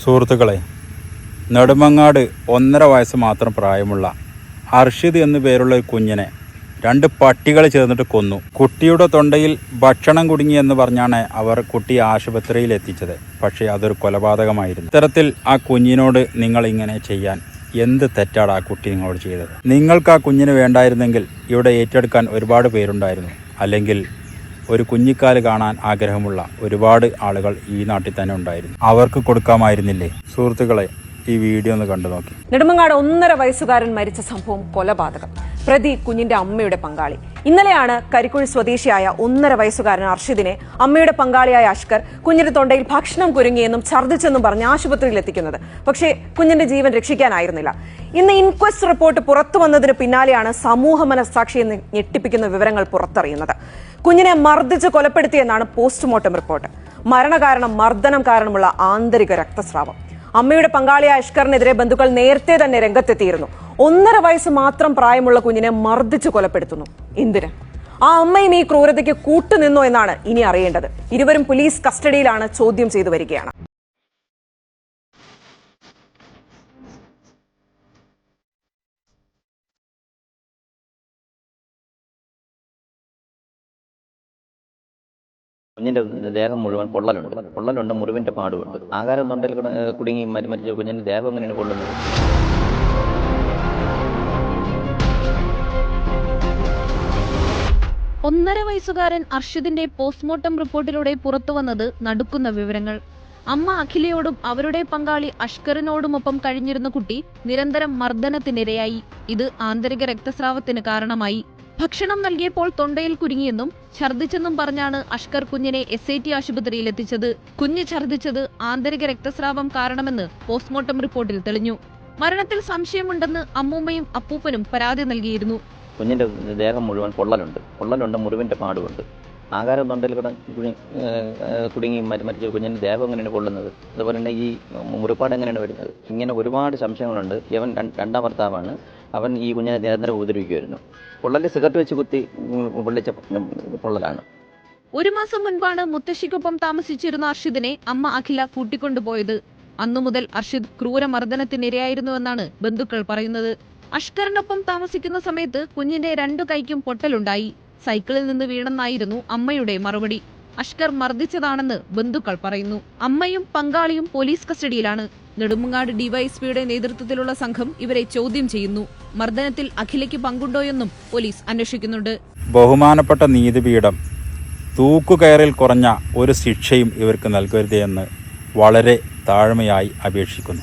സുഹൃത്തുക്കളെ, നെടുമങ്ങാട് 1.5 വയസ്സ് മാത്രം പ്രായമുള്ള അർഷിദ് എന്നു പേരുള്ള ഒരു കുഞ്ഞിനെ 2 പട്ടികൾ ചേർന്നിട്ട് കൊന്നു. കുട്ടിയുടെ തൊണ്ടയിൽ ഭക്ഷണം കുടുങ്ങിയെന്ന് പറഞ്ഞാണ് അവർ കുട്ടിയെ ആശുപത്രിയിൽ എത്തിച്ചത്. പക്ഷേ അതൊരു കൊലപാതകമായിരുന്നു. ഇത്തരത്തിൽ ആ കുഞ്ഞിനോട് നിങ്ങൾ ഇങ്ങനെ ചെയ്യാൻ എന്ത് തെറ്റാണ് ആ കുട്ടി നിങ്ങളോട് ചെയ്തത്? നിങ്ങൾക്ക് ആ കുഞ്ഞിന് വേണ്ടായിരുന്നെങ്കിൽ ഇവിടെ ഏറ്റെടുക്കാൻ ഒരുപാട് പേരുണ്ടായിരുന്നു. അല്ലെങ്കിൽ ഒരു കുഞ്ഞിക്കാല് കാണാൻ ആഗ്രഹമുള്ള ഒരുപാട് ആളുകൾ ഈ നാട്ടിൽ തന്നെ ഉണ്ടായിരുന്നു. അവർക്ക് കൊടുക്കാമായിരുന്നില്ലേ? സുഹൃത്തുക്കളെ, ഈ വീഡിയോ ഒന്ന് കണ്ടു നോക്കി. നെടുമങ്ങാട് 1.5 വയസ്സുകാരൻ മരിച്ച സംഭവം കൊലപാതകം. പ്രതി കുഞ്ഞിന്റെ അമ്മയുടെ പങ്കാളി. ഇന്നലെയാണ് കരിക്കുഴി സ്വദേശിയായ 1.5 വയസ്സുകാരൻ അർഷിദിനെ അമ്മയുടെ പങ്കാളിയായ അഷ്കർ കുഞ്ഞിന്റെ തൊണ്ടയിൽ ഭക്ഷണം കുരുങ്ങിയെന്നും ഛർദ്ദിച്ചെന്നും പറഞ്ഞ് ആശുപത്രിയിൽ എത്തിക്കുന്നത്. പക്ഷേ കുഞ്ഞിന്റെ ജീവൻ രക്ഷിക്കാനായിരുന്നില്ല. ഇന്ന് ഇൻക്വസ്റ്റ് റിപ്പോർട്ട് പുറത്തു വന്നതിന് പിന്നാലെയാണ് സമൂഹ മനസ്സാക്ഷിയെ ഞെട്ടിപ്പിക്കുന്ന വിവരങ്ങൾ പുറത്തറിയുന്നത്. കുഞ്ഞിനെ മർദ്ദിച്ച് കൊലപ്പെടുത്തിയെന്നാണ് പോസ്റ്റ്മോർട്ടം റിപ്പോർട്ട്. മരണകാരണം മർദ്ദനം കാരണമുള്ള ആന്തരിക രക്തസ്രാവം. അമ്മയുടെ പങ്കാളിയായ അഷ്കറിനെതിരെ ബന്ധുക്കൾ നേരത്തെ തന്നെ രംഗത്തെത്തിയിരുന്നു. 1.5 വയസ്സ് മാത്രം പ്രായമുള്ള കുഞ്ഞിനെ മർദ്ദിച്ച് കൊലപ്പെടുത്തുന്നു. എന്തിന്? ആ അമ്മയും ഈ ക്രൂരതയ്ക്ക് കൂട്ടുനിന്നോ എന്നാണ് ഇനി അറിയേണ്ടത്. ഇരുവരും പോലീസ് കസ്റ്റഡിയിലാണ്, ചോദ്യം ചെയ്തു വരികയാണ്. കുഞ്ഞിൻ്റെ ദേഹം മുഴുവൻ പൊള്ളലുണ്ട്, മുറിവിൻ്റെ പാടുമുണ്ട്. ആഹാരം തൊണ്ടയിൽ കുടുങ്ങി മരിച്ച കുഞ്ഞിൻ്റെ ദേഹം എങ്ങനെയാണ് കൊള്ളുന്നത്? ഒന്നര വയസ്സുകാരൻ അർഷിദിന്റെ പോസ്റ്റ്മോർട്ടം റിപ്പോർട്ടിലൂടെ പുറത്തുവന്നത് നടുക്കുന്ന വിവരങ്ങൾ. അമ്മ അഖിലയോടും അവരുടെ പങ്കാളി അഷ്കറിനോടുമൊപ്പം കഴിഞ്ഞിരുന്ന കുട്ടി നിരന്തരം മർദ്ദനത്തിനിരയായി. ഇത് ആന്തരിക രക്തസ്രാവത്തിന് കാരണമായി. ഭക്ഷണം നൽകിയപ്പോൾ തൊണ്ടയിൽ കുരുങ്ങിയെന്നും ഛർദ്ദിച്ചെന്നും പറഞ്ഞാണ് അഷ്കർ കുഞ്ഞിനെ SIT ആശുപത്രിയിൽ എത്തിച്ചത്. കുഞ്ഞ് ഛർദ്ദിച്ചത് ആന്തരിക രക്തസ്രാവം കാരണമെന്ന് പോസ്റ്റ്മോർട്ടം റിപ്പോർട്ടിൽ തെളിഞ്ഞു. മരണത്തിൽ സംശയമുണ്ടെന്ന് അമ്മൂമ്മയും അപ്പൂപ്പനും പരാതി നൽകിയിരുന്നു. കുഞ്ഞിൻ്റെ ദേഹം മുഴുവൻ പൊള്ളലുണ്ട്, മുറിവിൻ്റെ പാടുമുണ്ട്. ആഹാരം തൊണ്ടയിൽ കുടുങ്ങി മരിച്ച കുഞ്ഞിൻ്റെ ദേഹം എങ്ങനെയാണ് കൊള്ളുന്നത്? അതുപോലെ തന്നെ ഈ മുറിപ്പാട് എങ്ങനെയാണ് വരുന്നത്? ഇങ്ങനെ ഒരുപാട് സംശയങ്ങളുണ്ട്. ഇവൻ 2ാം ഭർത്താവാണ്. അവൻ ഈ കുഞ്ഞിനെ നിരന്തരം ഉപദ്രവിക്കുമായിരുന്നു. പൊള്ളലിൽ സിഗരറ്റ് വെച്ച് കുത്തി പൊള്ളിച്ച പൊള്ളലാണ്. 1 മാസം മുൻപാണ് മുത്തശ്ശിക്കൊപ്പം താമസിച്ചിരുന്ന അർഷിദിനെ അമ്മ അഖില കൂട്ടിക്കൊണ്ടുപോയത്. അന്നു മുതൽ അർഷിദ് ക്രൂരമർദ്ദനത്തിനിരയായിരുന്നുവെന്നാണ് ബന്ധുക്കൾ പറയുന്നത്. അഷ്കറിനൊപ്പം താമസിക്കുന്ന സമയത്ത് കുഞ്ഞിന്റെ 2 കൈക്കും പൊട്ടലുണ്ടായി. സൈക്കിളിൽ നിന്ന് വീണെന്നായിരുന്നു അമ്മയുടെ മറുപടി. അഷ്കർ മർദ്ദിച്ചതാണെന്ന് ബന്ധുക്കൾ പറയുന്നു. അമ്മയും പങ്കാളിയും പോലീസ് കസ്റ്റഡിയിലാണ്. നെടുമങ്ങാട് ഡിവൈഎസ്പിയുടെ നേതൃത്വത്തിലുള്ള സംഘം ഇവരെ ചോദ്യം ചെയ്യുന്നു. മർദ്ദനത്തിൽ അഖിലയ്ക്ക് പങ്കുണ്ടോയെന്നും പോലീസ് അന്വേഷിക്കുന്നുണ്ട്. ബഹുമാനപ്പെട്ട നീതിപീഠം തൂക്കുകയറിൽ കുറഞ്ഞ ഒരു ശിക്ഷയും ഇവർക്ക് നൽകരുതെന്ന് വളരെ താഴ്മയായി അപേക്ഷിക്കുന്നു.